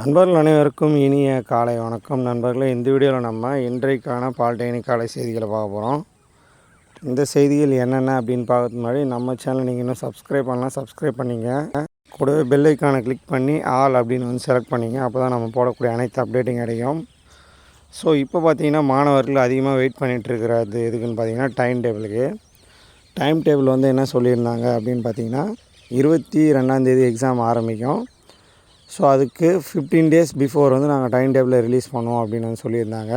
நண்பர்கள் அனைவருக்கும் இனிய காலை வணக்கம். நண்பர்களே, இந்த வீடியோவில் நம்ம இன்றைக்கான பாலிடெக்னிக் காலை செய்திகளை பார்க்க போகிறோம். இந்த செய்திகள் என்னென்ன அப்படின்னு பார்க்கறதுக்கு முன்னாடி நம்ம சேனல் நீங்கள் இன்னும் சப்ஸ்கிரைப் பண்ணலாம், சப்ஸ்கிரைப் பண்ணிங்க. கூடவே பெல் ஐக்கானை கிளிக் பண்ணி ஆல் அப்படின்னு வந்து செலக்ட் பண்ணிங்க. அப்போ தான் நம்ம போடக்கூடிய அனைத்து அப்டேட்டிங் கிடைக்கும். ஸோ இப்போ பார்த்திங்கன்னா மாணவர்கள் அதிகமாக வெயிட் பண்ணிகிட்ருக்கிறது எதுக்குன்னு பார்த்திங்கன்னா டைம் டேபிள் வந்து என்ன சொல்லியிருந்தாங்க அப்படின்னு பார்த்திங்கன்னா 22ஆம் எக்ஸாம் ஆரம்பிக்கும். ஸோ அதுக்கு 15 days பிஃபோர் வந்து நாங்கள் டைம் டேபிளை ரிலீஸ் பண்ணுவோம் அப்படின்னு வந்து சொல்லியிருந்தாங்க.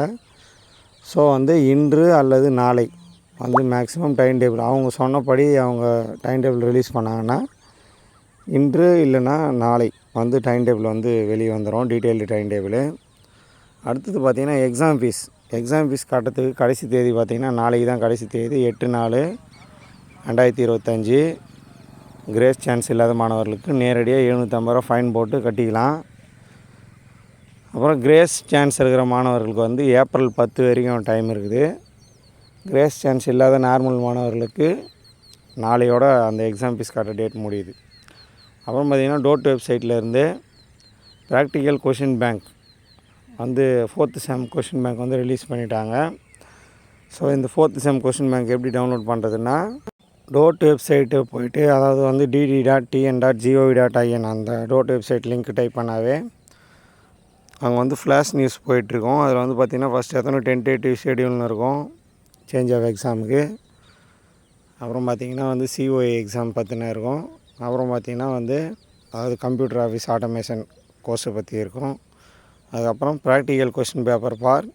ஸோ வந்து இன்று அல்லது நாளை வந்து மேக்ஸிமம் டைம் டேபிள் அவங்க சொன்னபடி அவங்க டைம் டேபிள் ரிலீஸ் பண்ணாங்கன்னா இன்று இல்லைன்னா நாளை வந்து டைம் டேபிள் வந்து வெளியே வந்துடும், டீட்டெயில்டு டைம் டேபிள். அடுத்தது பார்த்திங்கன்னா எக்ஸாம் ஃபீஸ் கட்டுறதுக்கு கடைசி தேதி பார்த்திங்கன்னா நாளைக்கு தான் கடைசி தேதி, 8/4/2025. கிரேஸ் சான்ஸ் இல்லாத மாணவர்களுக்கு நேரடியாக 750 ரூபா ஃபைன் போட்டு கட்டிக்கலாம். அப்புறம் கிரேஸ் சான்ஸ் இருக்கிற மாணவர்களுக்கு வந்து ஏப்ரல் 10 வரைக்கும் டைம் இருக்குது. கிரேஸ் சான்ஸ் இல்லாத நார்மல் மாணவர்களுக்கு நாளையோட அந்த எக்ஸாம் ஃபீஸ் கட்ட டேட் முடியுது. அப்புறம் பார்த்திங்கன்னா டோட் வெப்சைட்லேருந்து ப்ராக்டிக்கல் கொஷின் பேங்க் வந்து 4th செம் கொஷின் பேங்க் வந்து ரிலீஸ் பண்ணிட்டாங்க. ஸோ இந்த 4th செம் கொஷின் பேங்க் எப்படி டவுன்லோட் பண்ணுறதுன்னா, டோட் வெப்சைட்டு போய்ட்டு, அதாவது வந்து dd.tn.gov.in அந்த டோட் வெப்சைட் லிங்க் டைப் பண்ணாவே அங்கே வந்து ஃப்ளாஷ் நியூஸ் போயிட்டுருக்கோம். அதில் வந்து பார்த்திங்கன்னா ஃபஸ்ட் எத்தனை டென்டேட்டிவ் ஷெடியூல்னு இருக்கும் சேஞ்ச் ஆஃப் எக்ஸாமுக்கு. அப்புறம் பார்த்திங்கன்னா வந்து COA எக்ஸாம் பற்றின இருக்கும். அப்புறம் பார்த்திங்கன்னா வந்து அதாவது கம்ப்யூட்டர் ஆஃபீஸ் ஆட்டோமேஷன் கோர்ஸை பற்றி இருக்கும். அதுக்கப்புறம் practical question paper for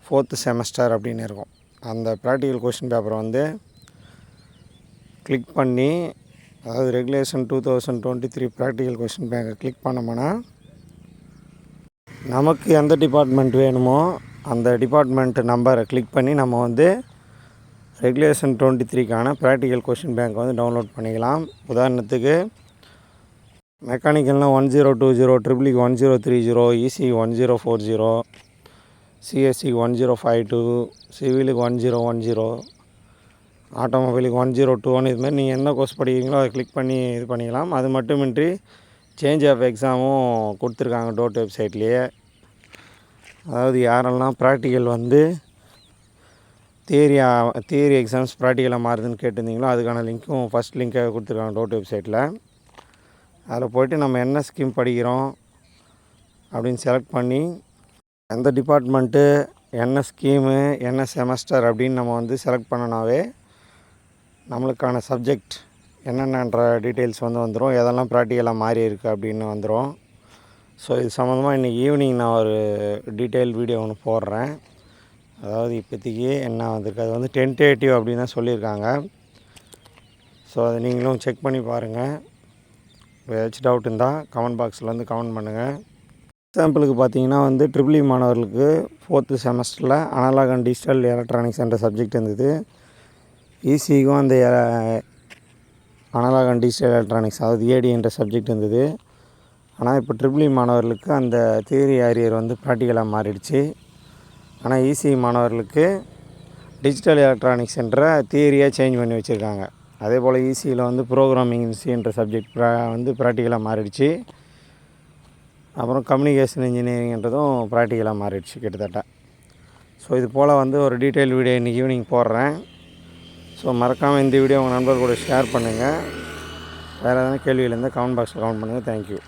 4th semester அப்படின்னு இருக்கும். அந்த ப்ராக்டிக்கல் கொஷின் பேப்பரை வந்து கிளிக் பண்ணி, அதாவது ரெகுலேஷன் 2023 ப்ராக்டிக்கல் கொஷின் பேங்கை கிளிக் பண்ணோம்னா நமக்கு எந்த டிபார்ட்மெண்ட் வேணுமோ அந்த டிபார்ட்மெண்ட் நம்பரை கிளிக் பண்ணி நம்ம வந்து ரெகுலேஷன் 23க்கான ப்ராக்டிக்கல் கொஷின் பேங்க் வந்து டவுன்லோட் பண்ணிக்கலாம். உதாரணத்துக்கு மெக்கானிக்கல்னால் 1020, ட்ரிபிள் 1030, EC 1040, CSC 1052, சிவிலுக்கு 1010, ஆட்டோமொபைலுக்கு 1021. இதுமாதிரி நீங்கள் என்ன கோர்ஸ் படிக்கிறீங்களோ அதை கிளிக் பண்ணி இது பண்ணிக்கலாம். அது மட்டுமின்றி சேஞ்ச் ஆஃப் எக்ஸாமும் கொடுத்துருக்காங்க டோட் வெப்சைட்லேயே. அதாவது யாரெல்லாம் ப்ராக்டிக்கல் வந்து தியரி எக்ஸாம்ஸ் ப்ராக்டிக்கலாக மாறுதுன்னு கேட்டிருந்தீங்களோ அதுக்கான லிங்க்கும் ஃபஸ்ட் லிங்க்காக கொடுத்துருக்காங்க டோட் வெப்சைட்டில். அதில் போய்ட்டு நம்ம என்ன ஸ்கீம் படிக்கிறோம் அப்படின்னு செலக்ட் பண்ணி எந்த டிபார்ட்மெண்ட்டு, என்ன ஸ்கீமு, என்ன செமஸ்டர் அப்படின்னு நம்ம வந்து செலக்ட் பண்ணனாவே நம்மளுக்கான சப்ஜெக்ட் என்னென்னன்ற டீட்டெயில்ஸ் வந்து வந்துடும், எதெல்லாம் ப்ராக்டிக்கலாக மாறி இருக்குது அப்படின்னு வந்துடும். ஸோ இது சம்மந்தமாக இன்றைக்கி ஈவினிங் நான் ஒரு டீட்டெயில் வீடியோ ஒன்று போடுறேன். அதாவது இப்போதைக்கு என்ன வந்திருக்கு, அது வந்து டென்டேட்டிவ் அப்படின்னு தான் சொல்லியிருக்காங்க. ஸோ அதை நீங்களும் செக் பண்ணி பாருங்கள். ஏதாச்சும் டவுட் இருந்தால் கமெண்ட் பாக்ஸில் வந்து கமெண்ட் பண்ணுங்கள். எக்ஸாம்பிளுக்கு பார்த்தீங்கன்னா வந்து ட்ரிபிள் மாணவர்களுக்கு 4th செமஸ்டரில் அனலாக் அண்ட் டிஜிட்டல் எலக்ட்ரானிக்ஸ் என்ற சப்ஜெக்ட் இருந்தது. ECக்கும் அந்த அனலாக் அண்ட் டிஜிட்டல் எலக்ட்ரானிக்ஸ் அதாவது AD என்ற சப்ஜெக்ட் இருந்தது. ஆனால் இப்போ ட்ரிபிள் மாணவர்களுக்கு அந்த தியரி ஆரியர் வந்து ப்ராக்டிக்கலாக மாறிடுச்சு. ஆனால் EC மாணவர்களுக்கு டிஜிட்டல் எலக்ட்ரானிக்ஸ் என்ற தியரியாக சேஞ்ச் பண்ணி வச்சுருக்காங்க. அதே போல் ECயில் வந்து ப்ரோக்ராமிங் என்ற சப்ஜெக்ட் வந்து ப்ராக்டிக்கலாக மாறிடுச்சு. அப்புறம் கம்யூனிகேஷன் இன்ஜினியரிங்ன்றதும் ப்ராக்டிக்கலாக மாறிடுச்சு கிட்டத்தட்ட. ஸோ இது போல் வந்து ஒரு டீட்டெயில் வீடியோ இன்றைக்கி ஈவினிங் போடுறேன். ஸோ மறக்காமல் இந்த வீடியோ உங்கள் நண்பர்கள் கூட ஷேர் பண்ணுங்கள். வேறு எதனா கேள்விகள் இருந்தால் கமெண்ட் பாக்ஸில் கமெண்ட் பண்ணுங்கள். தேங்க்யூ.